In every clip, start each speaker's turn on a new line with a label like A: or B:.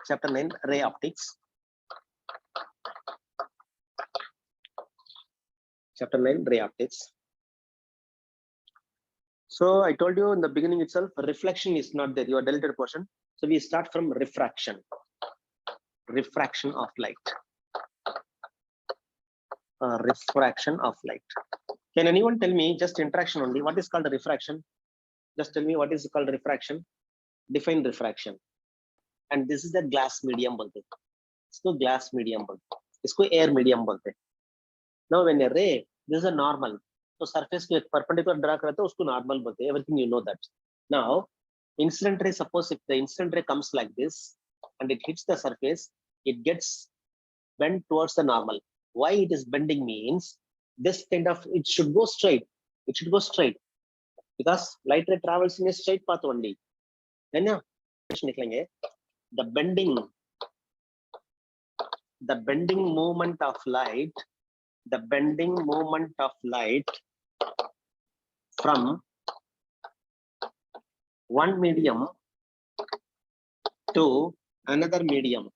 A: chapter 9, ray optics. Chapter 9, ray optics. So I told you in the beginning itself, reflection is not there, your deleted portion. So we start from refraction. Refraction of light. Refraction of light. Can anyone tell me, just interaction only, what is called a refraction? Just tell me what is called refraction. Define refraction. And this is the glass medium बोलते, इसको glass medium बोलते, इसको air medium बोलते. Now when a ray, this is a normal, तो surface को एक perpendicular draw करते हैं, उसको normal बोलते हैं. Everything you know that. Now incident ray, suppose if the incident ray comes like this and it hits the surface, it gets bent towards the normal. Why it is bending means this kind of, it should go straight. It should go straight because light ray travels in a straight path only. Then the bending movement of light, from one medium to another medium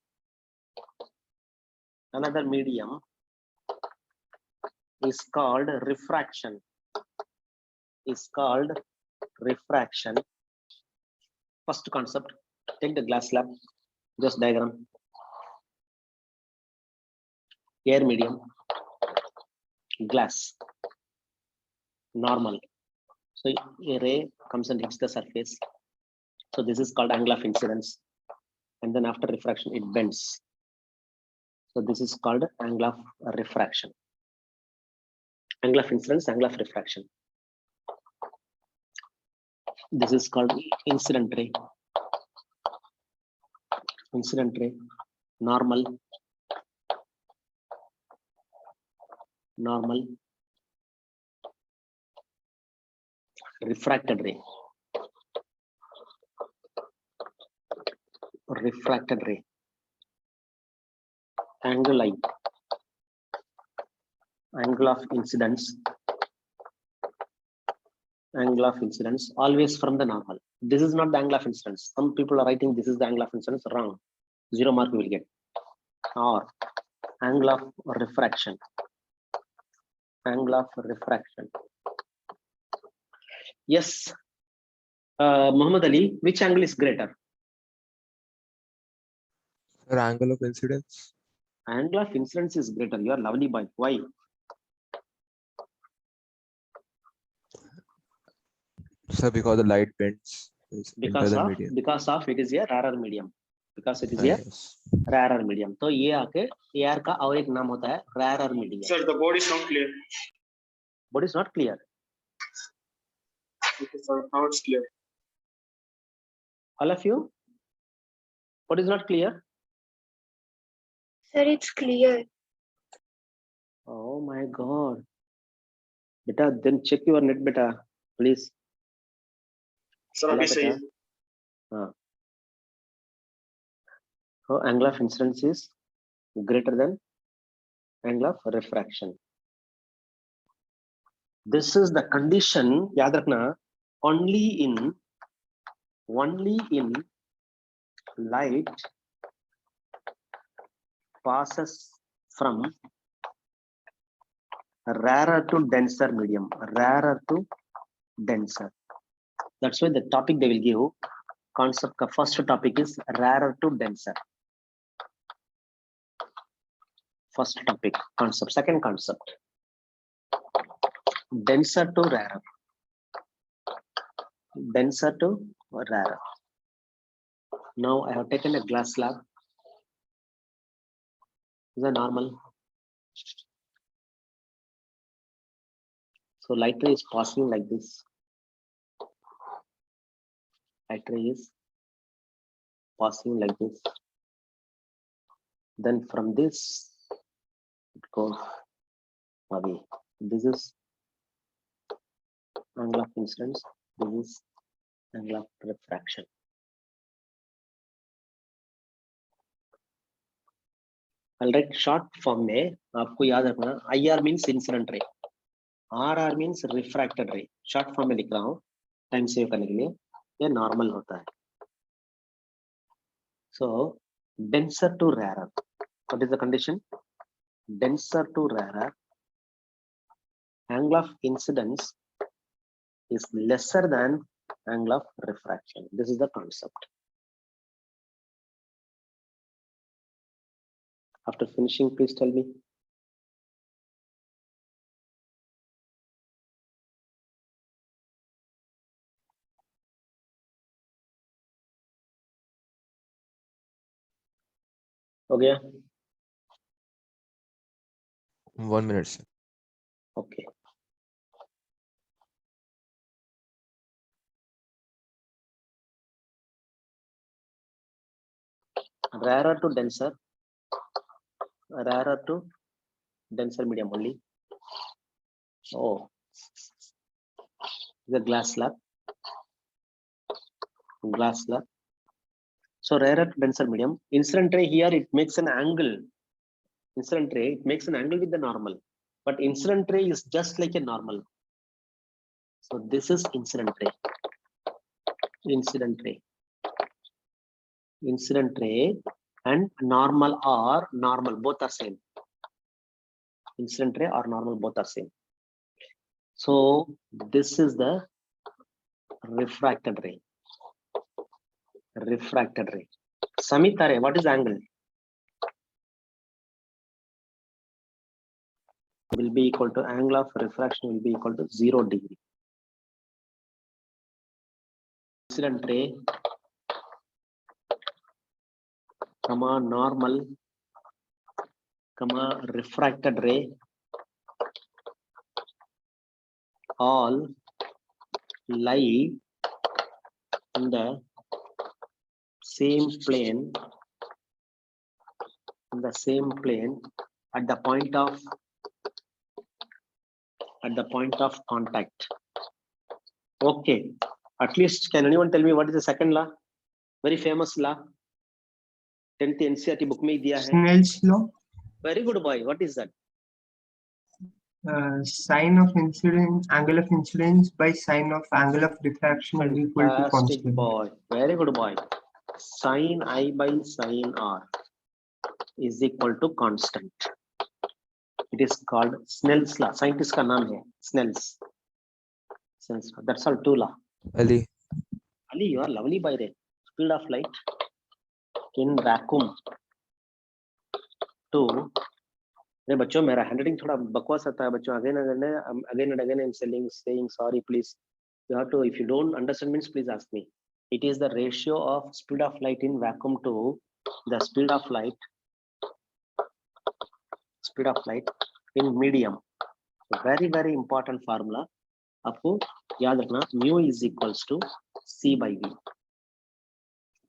A: is called refraction. First concept, take the glass slab, just diagram. Air medium, glass, normal. So a ray comes and hits the surface. So this is called angle of incidence. And then after refraction, it bends. So this is called angle of refraction. Angle of incidence, angle of refraction. This is called incident ray. Normal, refracted ray. Angle of incidence, always from the normal. This is not the angle of incidence. Some people are writing this is the angle of incidence, wrong. 0 mark we will get. Or angle of refraction. Yes, Muhammad Ali, which angle is greater?
B: Sir, angle of incidence.
A: Angle of incidence is greater. You are lovely boy. Why?
B: Sir, because the light bends.
A: Because of it is a rarer medium. Rarer medium. तो ये आके AR का और एक नाम होता है rarer medium.
C: Sir, the board is not clear.
A: Board is not clear.
C: Okay, sir, now it's clear.
A: All of you? What is not clear?
D: Sir, it's clear.
A: Oh my God. Beta, then check your net, beta, please.
C: Sir, अभी सही है.
A: So angle of incidence is greater than angle of refraction. This is the condition, याद रखना, only in light passes from rarer to denser medium, That's why the topic they will give, concept ka first topic is rarer to denser. First topic, concept. Second concept, denser to rarer. Now I have taken a glass slab. Is that normal? So light ray is passing like this. Then from this it goes away. This is angle of incidence. This is angle of refraction. I'll write short form में आपको याद रखना. IR means incident ray, RR means refracted ray. Short form में लिख रहा हूँ time save करने के लिए. ये नॉर्मल होता है. So denser to rarer. What is the condition? Denser to rarer. Angle of incidence is lesser than angle of refraction. This is the concept. After finishing, please tell me. Okay.
B: 1 minute, sir.
A: Okay. Rarer to denser. Rarer to denser medium only. Oh, the glass slab. Glass slab. So rarer to denser medium. Incident ray here, it makes an angle. Incident ray, it makes an angle with the normal. But incident ray is just like a normal. So this is incident ray. Incident ray. Incident ray and normal or normal, both are same. Incident ray or normal, both are same. So this is the refracted ray. Refracted ray. Samita ray, what is angle? Will be equal to angle of refraction will be equal to 0 degree. Incident ray, comma normal, comma refracted ray, all lie in the same plane, in the same plane at the point of contact. Okay, at least can anyone tell me what is the second law? Very famous law. 10th NCERT book में दिया है.
E: Snell's law.
A: Very good boy. What is that?
E: Sine of incidence, angle of incidence by sine of angle of diffraction is equal to
A: Fantastic
E: constant.
A: boy. Very good boy. Sine I by sine R is equal to constant. It is called Snell's law. Scientist का नाम है Snell's. Snell's law. That's all. 2 law.
B: Ali.
A: Ali, you are lovely by the speed of light in vacuum. 2. अरे बच्चों मेरा handwriting थोड़ा बकवास आता है बच्चों. again and again I'm saying sorry, please. You have to, if you don't understand means please ask me. It is the ratio of speed of light in vacuum to the speed of light in medium. Very very important formula. आपको याद रखना, mu is equals to c by v.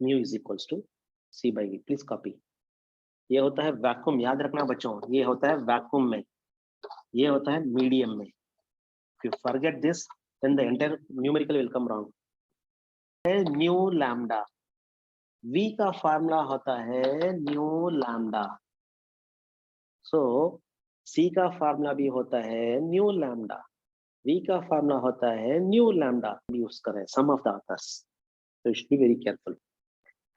A: Mu is equals to c by v. Please copy. ये होता है vacuum, याद रखना बच्चों. ये होता है वैक्यूम में, ये होता है मीडियम में. If you forget this, then the entire numerical will come wrong. New lambda, v का फार्मूला होता है न्यू लैम्डा. सो c का फार्मूला भी होता है न्यू लैम्डा, v का फार्मूला होता है न्यू लैम्डा. यूज करें some of the authors, so you should be very careful.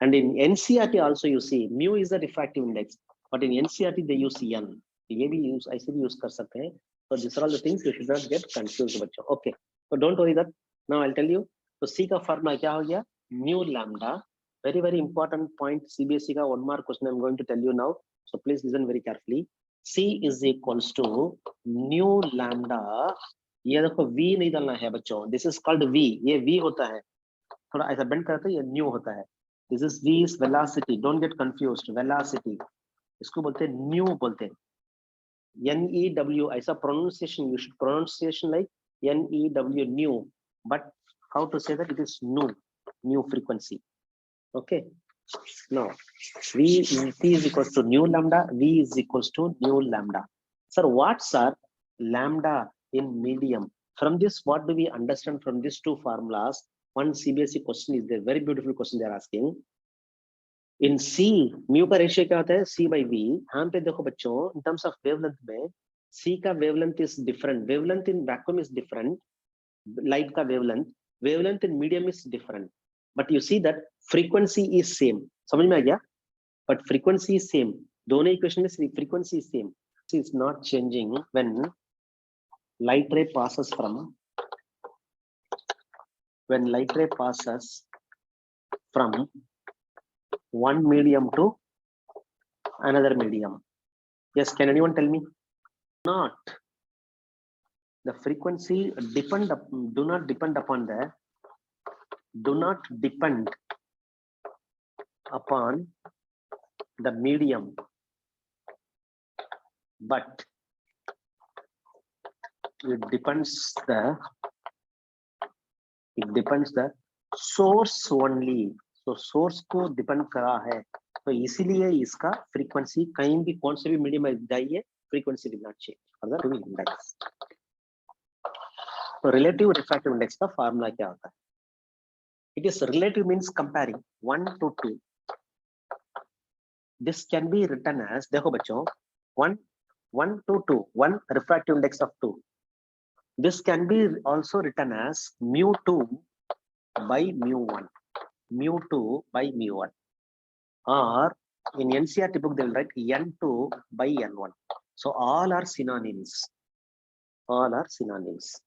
A: And in NCERT also you see mu is the refractive index, but in NCERT they use n. ये भी use, ऐसे भी use कर सकते हैं. So these are all the things you should not get confused बच्चों. Okay, so don't worry that. Now I'll tell you. तो C का फार्मूला क्या हो गया? Mu lambda. Very very important point. CBSE का 1 mark question I'm going to tell you now. So please listen very carefully. C is equals to mu lambda. ये देखो V नहीं डालना है बच्चों. This is called V. ये V होता है. थोड़ा ऐसा bend करते हैं, ये nu होता है. This is V is velocity. Don't get confused. Velocity. इसको बोलते हैं nu बोलते हैं. NEW. ऐसा pronunciation. You should pronunciation like NEW nu. But how to say that? It is nu. New frequency. Okay. Now V is equals to nu lambda. V is equals to nu lambda. Sir, what's our lambda in medium? From this, what do we understand from these two formulas? One CBSE question is there. Very beautiful question they are asking. In C, mu का ratio क्या होता है? C by V. यहाँ पे देखो बच्चों, in terms of wavelength में, C का wavelength is different. Wavelength in vacuum is different. Light का wavelength in medium is different. But you see that frequency is same. समझ में आ गया? But frequency is same. दोनों equation में frequency is same. It is not changing when light ray passes from one medium to another medium. Yes, can anyone tell me? Not. The frequency do not depend upon the medium, but it depends the source only. So source को depend करा है, तो इसीलिए इसका frequency कहीं भी कौन से भी medium में जाइए, frequency will not change. अगर कोई index, तो relative refractive index का formula क्या होता है? It is relative means comparing 1 to 2. This can be written as, देखो बच्चों, 1 to 2, 1 refractive index of 2. This can be also written as mu2 by mu1, mu2 by mu1, or in NCERT book they will write n2 by n1. So all are synonyms. All are synonyms.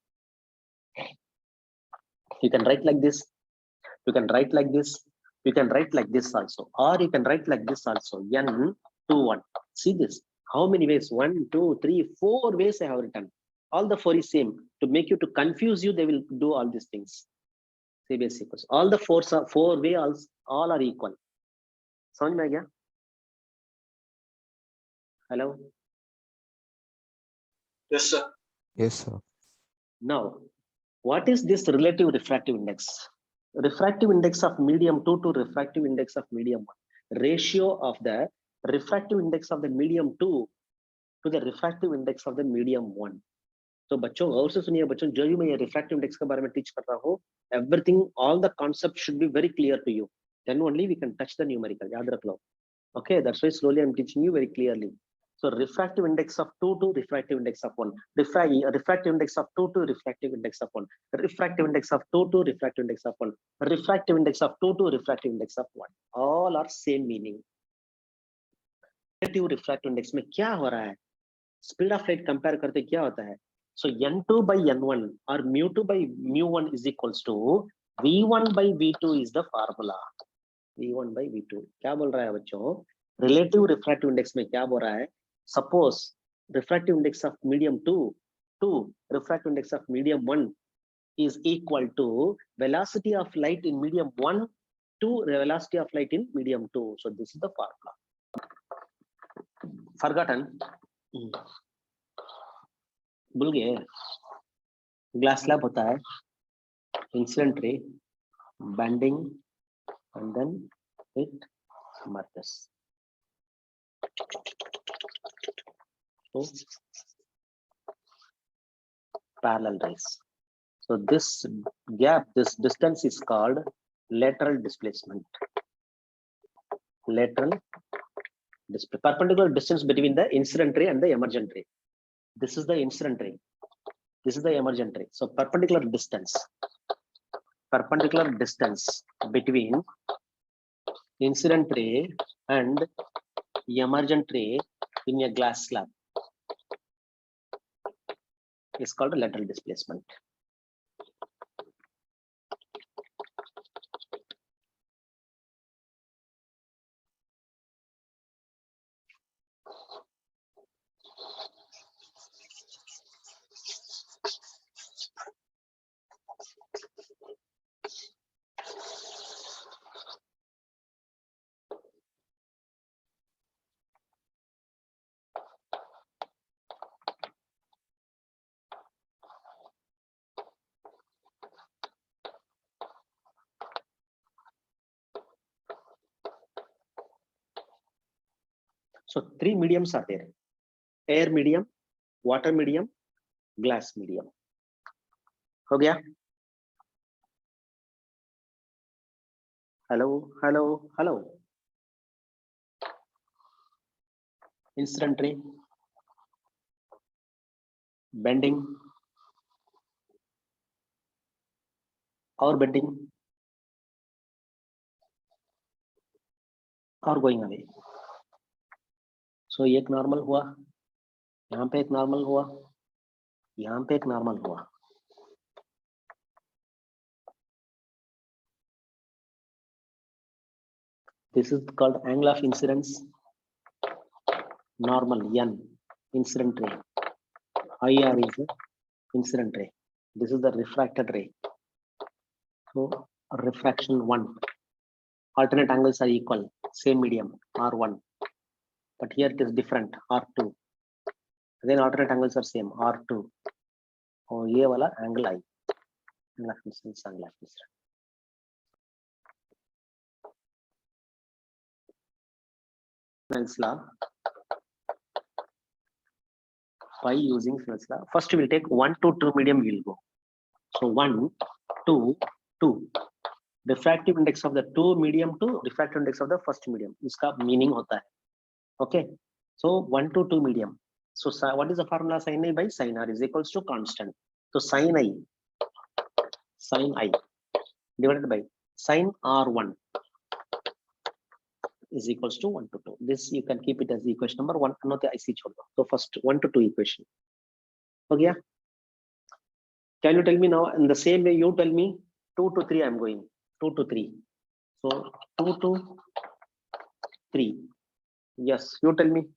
A: You can write like this. You can write like this. You can write like this also, or you can write like this also. N21. See this. How many ways? 1, 2, 3, 4 ways I have written. All the 4 is same. To make you, to confuse you, they will do all these things. See basic. All the 4 ways, all are equal. समझ में आ गया? Hello.
C: Yes, sir.
B: Yes, sir.
A: Now, what is this relative refractive index? Refractive index of medium 2 to refractive index of medium 1. Ratio of the refractive index of the medium 2 to the refractive index of the medium 1. तो बच्चों गौर से सुनिए बच्चों, जो मैं ये refractive index के बारे में टीच कर रहा हूँ, everything, all the concepts should be very clear to you. Then only we can touch the numerical. याद रख लो. Okay, that's why slowly I'm teaching you very clearly. So refractive index of 2 to refractive index of 1. Refractive index of 2 to refractive index of 1. Refractive index of 2 to refractive index of 1. Refractive index of 2 to refractive index of 1. All are same meaning. Relative refractive index में क्या हो रहा है? Speed of light compare करते क्या होता है? So n2 by n1 or mu2 by mu1 is equals to v1 by v2 is the formula. v1 by v2. क्या बोल रहा है बच्चों? Relative refractive index में क्या बोल रहा है? Suppose refractive index of medium 2 to refractive index of medium 1 is equal to velocity of light in medium 1 to velocity of light in medium 2. So this is the formula. Forgotten? भूल गए? Glass slab होता है, incident ray, bending, and then it merges. So parallel rays. So this gap, this distance is called lateral displacement. Lateral perpendicular distance between the incident ray and the emergent ray. This is the incident ray. This is the emergent ray. So perpendicular distance between incident ray and emergent ray in a glass slab is called a lateral displacement. So 3 mediums are there: air medium, water medium, glass medium. हो गया? Hello. Incident ray, bending, or bending, or going away. So एक normal हुआ, यहाँ पे एक normal हुआ, यहाँ पे एक नॉर्मल हुआ. This is called angle of incidence. Normal N, incident ray. IR is the incident ray. This is the refracted ray. So refraction 1. Alternate angles are equal, same medium, R1. But here it is different, R2. Again alternate angles are same, R2. और ये वाला angle I. Angle of incidence, angle of incidence. Snell's law. By using Snell's law, first we'll take 1 to 2 medium we'll go. So 1, 2, 2. Refractive index of the 2 medium to refractive index of the first medium. इसका meaning होता है. Okay. So 1 to 2 medium. So what is the formula? Sin I by sin R is equals to constant. So sin I divided by sin R1 is equals to 1 to 2. This you can keep it as the equation number 1. Not the IC छोड़ दो. So first 1 to 2 equation. Okay. Can you tell me now in the same way you tell me 2 to 3 I'm going. 2 to 3. So 2 to 3. Yes, you tell me.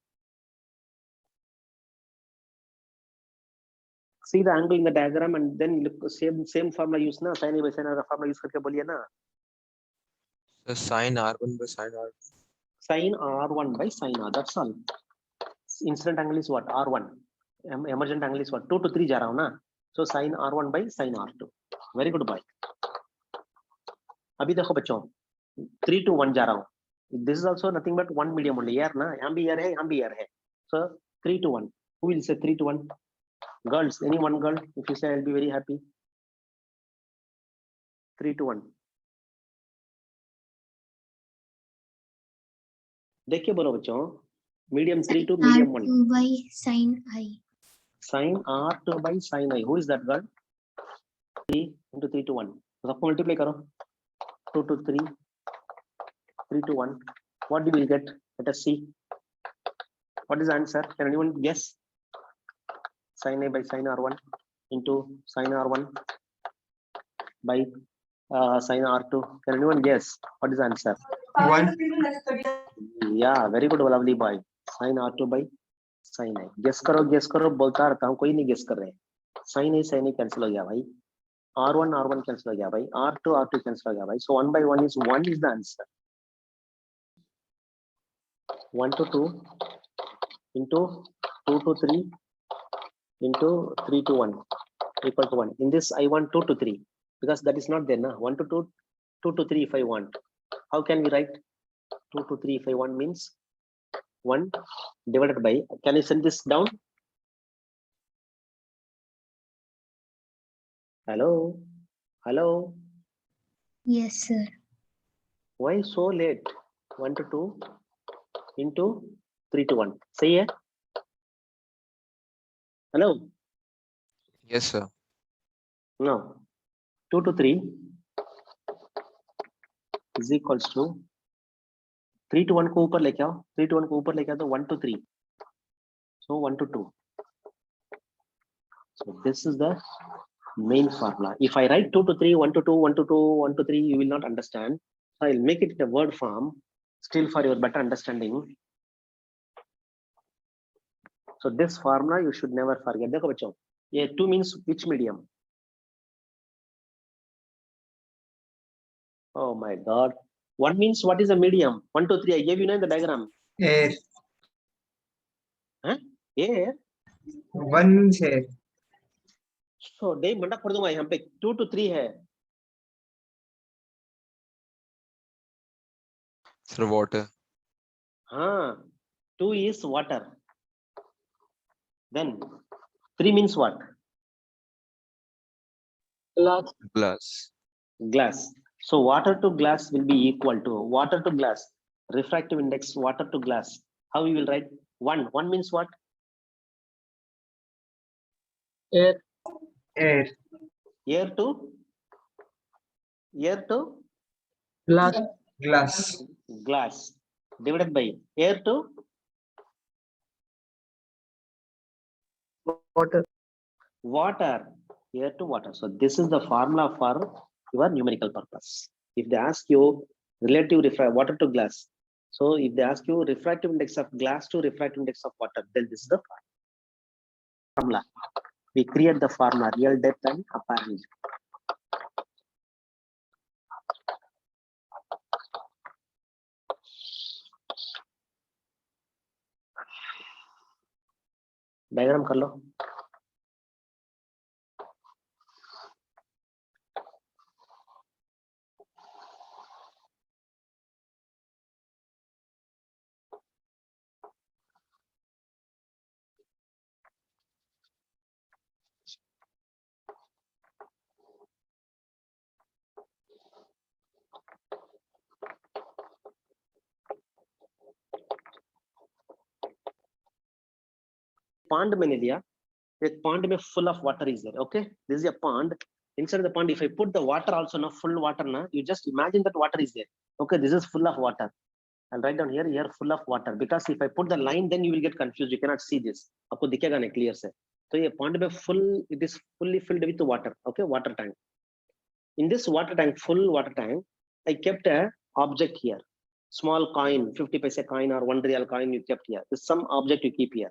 A: See the angle in the diagram and then look same formula use na, sin A by sin R formula use करके बोलिए ना.
B: So sin R1 by sin R2.
A: Sin R1 by sin R, that's all. Incident angle is what? R1. Emergent angle is what? 2 to 3 जा रहा हूँ ना. So sin R1 by sin R2. Very good boy. अभी देखो बच्चों 3 to 1 जा रहा हूँ. This is also nothing but 1 medium only. यार ना, यहाँ भी यार है, यहाँ भी यार है. So 3 to 1. Who will say 3 to 1? Girls, any one girl? If you say, I'll be very happy. 3 to 1. देखिए बोलो बच्चों. Medium 3 to medium 1.
D: R2 by sin I.
A: Sin R2 by sin I. Who is that girl? 3 into 3 to 1. तो सबको multiply करो. 2 to 3. 3 to 1. What do we get? Let us see. What is the answer? Can anyone guess? Sin A by sin R1 into sin R1 by sin R2. Can anyone guess? What is the answer?
E: 1.
A: Yeah, very good, lovely boy. Sin R2 by sin I. Guess करो बोलता रहता हूँ, कोई नहीं guess कर रहे. Sin A cancel हो गया भाई. R1 cancel हो गया भाई. R2 cancel हो गया भाई. So 1 by 1 is the answer. 1 to 2 into 2 to 3 into 3 to 1 equal to 1. In this I want 2 to 3 because that is not there na. 1 to 2, 2 to 3 if I want. How can we write 2 to 3 if I want means 1 divided by, can I send this down? Hello? Hello?
D: Yes, sir.
A: Why so late? 1 to 2 into 3 to 1. Say it. Hello?
B: Yes, sir.
A: No. 2 to 3 is equals to 3 to 1 को ऊपर लेके आओ. 3 to 1 को ऊपर लेके आओ तो 1 to 3. So 1 to 2. So this is the main formula. If I write 2 to 3, 1 to 2, 1 to 2, 1 to 3, you will not understand. So I'll make it in a word form, still for your better understanding. So this formula you should never forget. देखो बच्चों, ये 2 means which medium? Oh my God. 1 means what is a medium? 1 to 3. I gave you in the diagram.
E: Air.
A: Huh? Air.
E: 1 means air.
A: So day मंडा कर दूंगा यहाँ पे 2 to 3 है.
B: Sir, water.
A: हाँ. 2 is water. Then 3 means what?
B: Glass.
A: Glass. So water to glass will be equal to water to glass. Refractive index water to glass. How you will write? 1. 1 means what?
E: Air.
A: Air to
E: Glass.
A: glass. divided by air to
E: Water.
A: water, air to water. So this is the formula for your numerical purpose. If they ask you relative water to glass, so if they ask you refractive index of glass to refractive index of water, then this is the formula. We create the formula real depth and apparent. Diagram कर लो. Pond मैंने दिया. एक pond में full of water is there. Okay, this is a pond. Inside the pond, if I put the water also, na full water, na, you just imagine that water is there. Okay, this is full of water. I'll write down here, here full of water, because if I put the line, then you will get confused. You cannot see this. आपको दिखेगा नहीं clear से. तो ये pond में full, it is fully filled with water. Okay, water tank. In this water tank, full water tank, I kept a object here. Small coin, 50 paise coin or 1 real coin you kept here. This some object you keep here.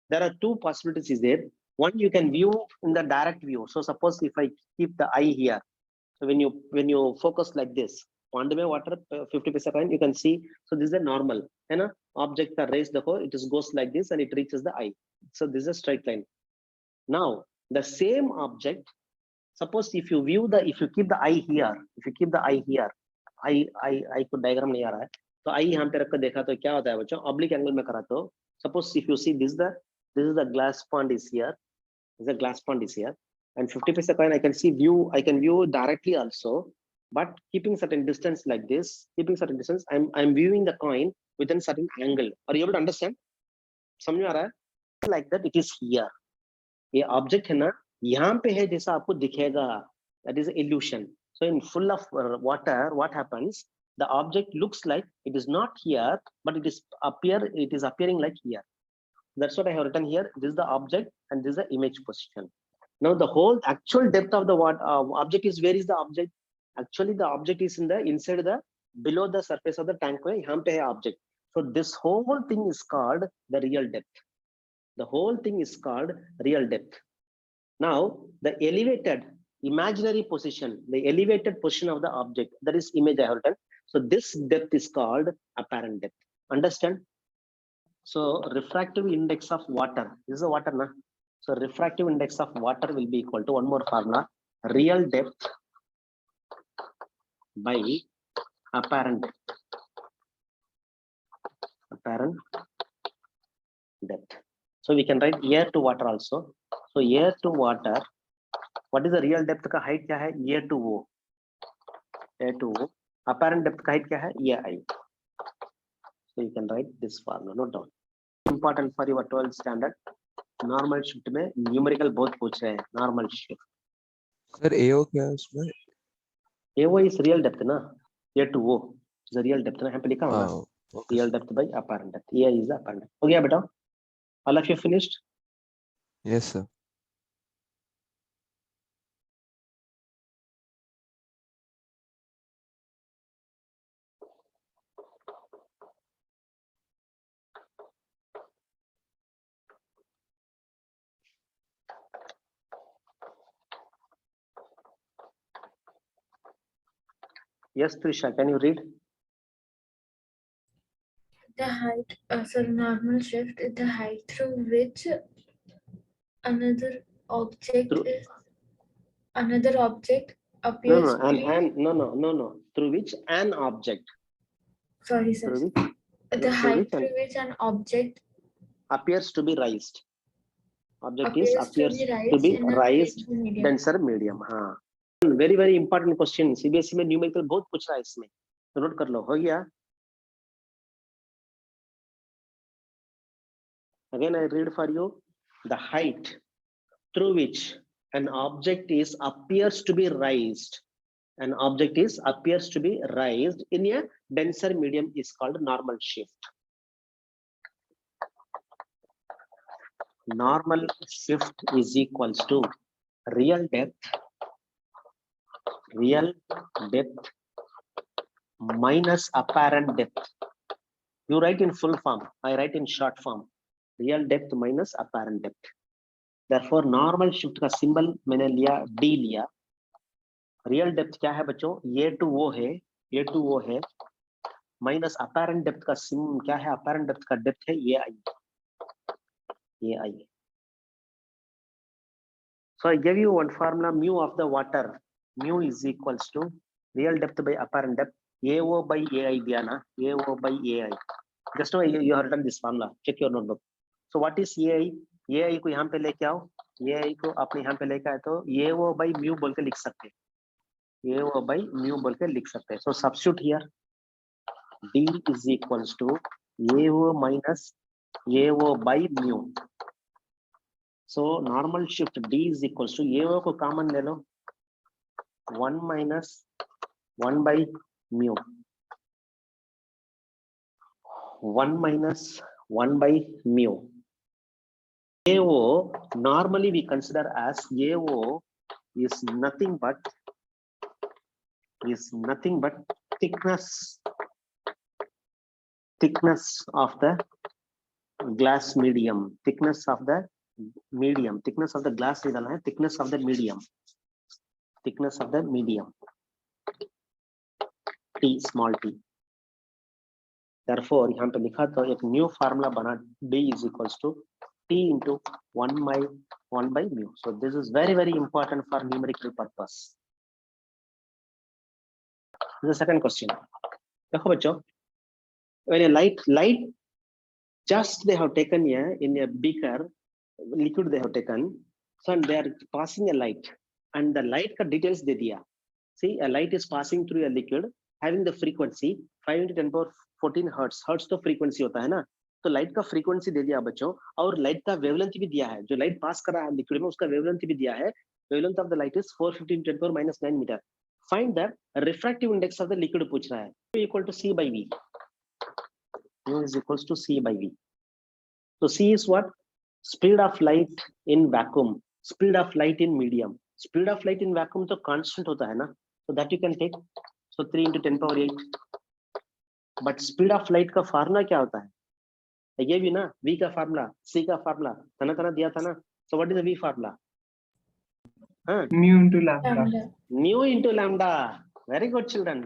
A: There are two possibilities is there. One, you can view in the direct view. So suppose if I keep the eye here, so when you focus like this, pond mein water 50 paisa coin, you can see. So this is a normal, and a object that raised the whole, it just goes like this and it reaches the eye. So this is a straight line. Now the same object, suppose if you keep the eye here, I को diagram नहीं आ रहा है, तो eye यहाँ पे रख कर देखा तो क्या होता है बच्चों, oblique angle में करा तो, suppose if you see this is the glass pond is here, and 50 paisa coin I can view directly also, but keeping certain distance like this, I'm viewing the coin within certain angle. Are you able to understand? समझ में आ रहा है? Like that it is here. ये object है ना, यहाँ पे है जैसा आपको दिखेगा. That is illusion. So in full of water, what happens? The object looks like it is not here, but it is appearing like here. That's what I have written here. This is the object and this is the image position. Now the whole actual depth of the object is, where is the object? Actually the object is inside below the surface of the tank में यहाँ पे है object. So this whole thing is called the real depth. The whole thing is called real depth. Now the elevated imaginary position, the elevated position of the object, that is image I have written. So this depth is called apparent depth. Understand? So refractive index of water, this is the water na. So refractive index of water will be equal to one more formula, real depth by apparent depth. So we can write air to water also. So air to water, what is the real depth का height क्या है? air to O. Apparent depth का height क्या है? ai. So you can write this formula, note down. Important for your 12th standard. Normal shift में numerical बहुत पूछ रहे हैं. Normal shift.
B: सर AO क्या है उसमें?
A: AO is real depth ना. air to O is the real depth ना. यहाँ पे लिखा होगा.
B: Okay,
A: Real depth by apparent depth. AI is the apparent depth. हो गया बेटा? All of you finished?
B: yes sir.
A: Yes, Trisha, can you read?
F: The height, normal shift is the height through which another object appears.
A: No. Through which an object.
F: Sorry, sir.
A: Through which,
F: The height through which an object
A: appears to be raised. Object
F: appears
A: to be
F: in a
A: raised
F: medium.
A: denser medium. हाँ. Very very important question. CBSE में numerical बहुत पूछ रहा है इसमें. तो note कर लो. हो गया? Again, I read for you. The height through which an object appears to be raised an object is appears to be raised in a denser medium is called normal shift. Normal shift is equals to real depth minus apparent depth. You write in full form, I write in short form. Real depth minus apparent depth. Therefore normal shift का symbol मैंने लिया D लिया. Real depth क्या है बच्चों? ये to वो है माइनस अपेरेंट डेप्थ का सिम क्या है? अपेरेंट डेप्थ का डेप्थ है ये आई. So I gave you one formula, mu of the water, mu is equals to real depth by apparent depth, AO by AI दिया ना, AO by AI. Just now you have written this formula, check your notebook. So what is AI? AI को यहाँ पे लेके आओ, AI को आपने यहाँ पे लेके आए तो AO by mu बोल के लिख सकते हैं. AO by mu बोल के लिख सकते हैं. So substitute here, D is equals to AO minus AO by mu. So normal shift D is equals to AO को common ले लो, 1 minus 1 by mu. 1 minus 1 by mu. AO normally we consider as AO is nothing but thickness of the glass medium. Thickness of the glass निकालना है. Thickness of the medium. T, small t. Therefore यहाँ पे लिखा तो एक new formula बना, D is equals to T into 1 by mu. So this is very important for numerical purpose. The second question. देखो बच्चों, when a light just they have taken here in a beaker, liquid they have taken, so and they are passing a light, and the light का details दे दिया. See, a light is passing through a liquid having the frequency 5 into 10 power 14 hertz तो frequency होता है ना. तो light का frequency दे दिया बच्चों, और लाइट का वेवलेंथ भी दिया है. जो लाइट पास कर रहा है लिक्विड में उसका वेवलेंथ भी दिया है. Wavelength of the light is 415 10 power minus 9 meter. Find the refractive index of the liquid पूछ रहा है. Equal to C by V. U is equals to C by V. So C is what? Speed of light in vacuum, speed of light in medium. Speed of light in vacuum तो constant होता है ना, so that you can take. So 3 into 10 power 8. But speed of light का formula क्या होता है? ये भी ना, V का फार्मूला, C का फार्मूला तना दिया था ना. So what is the V formula?
E: mu into lambda.
A: Mu into lambda. Very good children.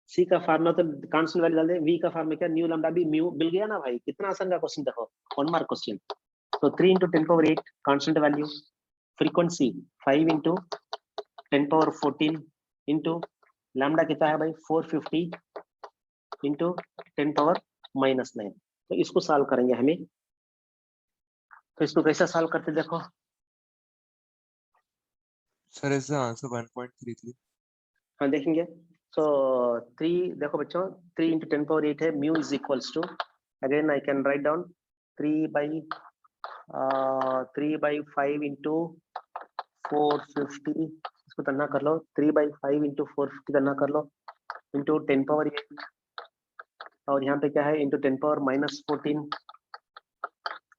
A: C का फार्मूला तो कांस्टेंट वैल्यू डाल दे. V का फार्मूला क्या? न्यू लैम्डा भी म्यू मिल गया ना भाई. कितना आसान का क्वेश्चन देखो. 1 mark question. So 3 into 10 power 8 constant value, frequency 5 into 10 power 14 into lambda कितना है भाई? 450 into 10 power minus 9. तो इसको सॉल्व करेंगे हमें. तो इसको कैसा सॉल्व करते देखो.
B: Sir, is the answer 1.33?
A: हाँ देखेंगे. So 3 देखो बच्चों, 3 into 10 power 8 है. Mu is equals to, again I can write down 3 by 5 into 450. इसको करना कर लो. 3 by 5 into 450 करना कर लो, into 10 power 8. और यहाँ पे क्या है? into 10 power minus 14.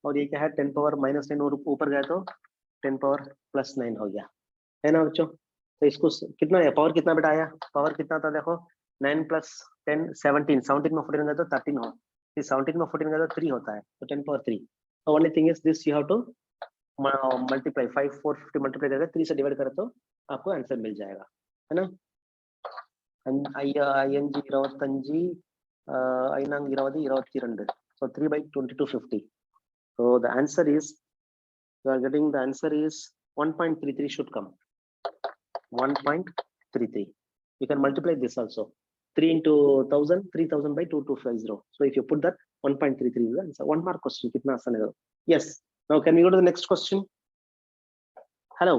A: और ये क्या है? 10 power minus 9. और ऊपर गए तो 10 power plus 9 हो गया है ना बच्चों. तो इसको कितना है? पावर कितना बेटा आया? पावर कितना था देखो. 9 plus 10 17. 17 में 14 गए तो 13 हो. 17 में 14 गए तो 3 होता है. तो 10 power 3. So only thing is this, you have to multiply 5 450 multiply करके 3 से डिवाइड करो तो आपको आंसर मिल जाएगा है ना. ING 25 INANG 20 22. So 3 by 2250. So the answer is, you are getting the answer is 1.33 should come. 1.33. You can multiply this also. 3 into 1000, 3000 by 2250. So if you put that, 1.33 is the answer. 1 mark question. कितना आसान है? Yes. Now can we go to the next question? Hello.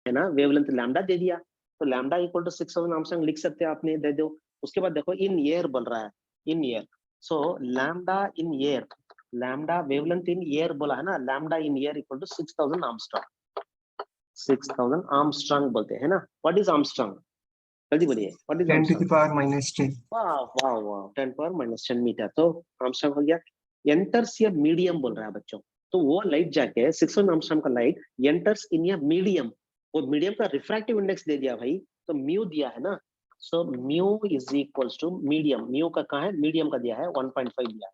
A: है ना, wavelength lambda दे दिया तो lambda equal to 6000 Armstrong लिख सकते हैं आपने, दे दो. उसके बाद देखो इन एयर बोल रहा है, in air. So lambda in air, lambda wavelength in air बोला है ना, lambda in air equal to 6000 angstrom. 6000 angstrom बोलते हैं ना. What is angstrom? जल्दी बोलिए, what is
E: 10 to the
A: angstrom?
E: power minus 10.
A: वाह वाह वाह, 10 पावर माइनस 10 मीटर. तो आर्मस्ट्रांग हो गया. एंटर्स ये मीडियम बोल रहा है बच्चों. तो वो लाइट जाके 600 आर्मस्ट्रांग का light enters in a medium. वो मीडियम का रिफ्रैक्टिव इंडेक्स दे दिया भाई, तो म्यू दिया है ना. So mu is equals to medium. Mu का कहाँ है? मीडियम का दिया है 1.5 दिया है.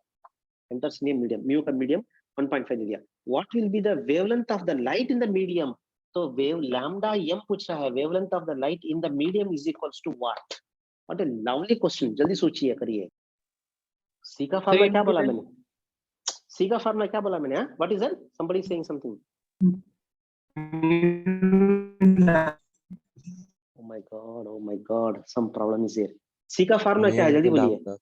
A: Enters in a medium, mu का मीडियम 1.5 दे दिया. What will be the wavelength of the light in the medium? तो वेव लैम्डा एम पूछ रहा है. Wavelength of the light in the medium is equals to what? What a lovely question. जल्दी सोचिए, करिए. सी का फार्मूला क्या बोला मैंने? सी का फार्मूला क्या बोला मैंने? What is that? Somebody saying something. Oh my god, some problem is here. C का फार्मूला क्या है? जल्दी बोलिए.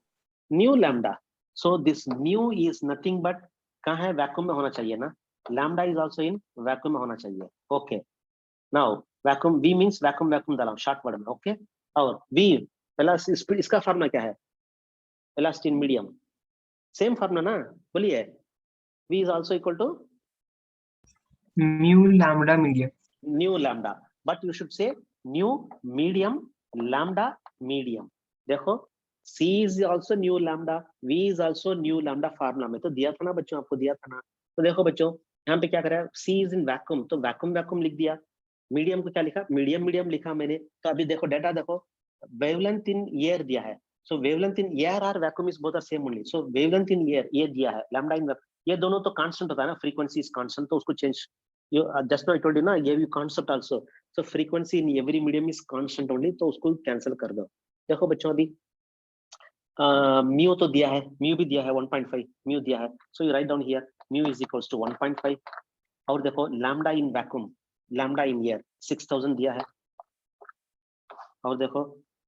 A: Nu lambda. So this nu is nothing but, कहाँ है? वैक्यूम में होना चाहिए ना. Lambda is also in vacuum में होना चाहिए. Okay, now vacuum, we means vacuum, vacuum डाला शॉर्ट वर्ड में. ओके, और वी पहला इसका फार्मूला क्या है? Elastin medium. सेम फार्मूला ना, बोलिए. V is also equal to
E: Mu lambda medium.
A: Nu lambda, but you should say nu medium lambda medium. देखो, C is also nu lambda, V is also nu lambda. Formula में तो दिया था ना बच्चों, आपको दिया था ना. तो देखो बच्चों, यहाँ पे क्या करा है? C इज इन वैक्यूम, तो वैक्यूम वैक्यूम लिख दिया. मीडियम को क्या लिखा? मीडियम मीडियम लिखा मैंने. तो अभी देखो डाटा देखो, वेवलेंथ इन एयर दिया है. सो वेवलेंथ इन एयर और vacuum is both are same only. So wavelength in air ये दिया है, लैम्डा इन, ये दोनों तो कांस्टेंट होता है ना. फ्रीक्वेंसी इज कांस्टेंट, तो उसको change, you just now I told you ना, gave you concept also. So frequency in every medium is constant only, तो उसको कैंसिल कर दो. देखो बच्चों, अभी म्यू तो दिया है, म्यू भी दिया है 1.5, म्यू दिया है. So you write down here mu is equals to 1.5. और देखो lambda in vacuum, lambda in air 6000 दिया है. और देखो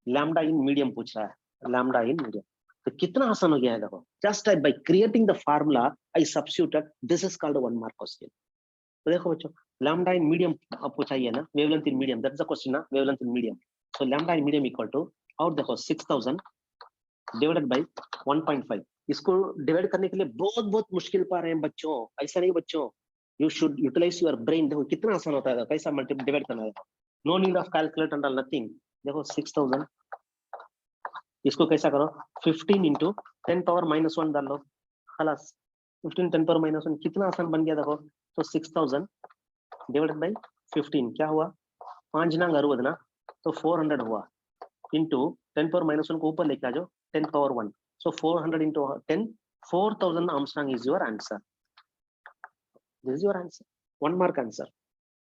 A: लैम्डा इन मीडियम पूछ रहा है, लैम्डा इन मीडियम. तो कितना आसान हो गया है. देखो, just by creating the formula I substituted. This is called 1 mark question. तो देखो बच्चों, लैम्डा इन मीडियम पूछा ही है ना, wavelength in medium, that's the question ना, wavelength in medium. So lambda in medium equal to, और देखो 6000 डिवाइडेड बाय 1.5. इसको डिवाइड करने के लिए बहुत बहुत मुश्किल पा रहे हैं बच्चों. ऐसा नहीं बच्चों, you should utilize your brain. देखो कितना आसान होता है, कैसा मल्टीप्लाई डिवाइड करना है. No need of calculator and nothing. देखो 6000, इसको कैसा करो, 15 इंटू 10 पावर माइनस 1 डाल लो, खलास. 15 10 पावर माइनस 1, कितना आसान बन गया. देखो, तो 6000 डिवाइडेड बाय 15 क्या हुआ? 5 नंग 60 ना, तो 400 हुआ. इंटू 10 पावर माइनस 1 को ऊपर लेके आ जाओ, 10 power 1. So 400 into 10, 4000 Armstrong is your answer. This is your answer, 1 mark answer.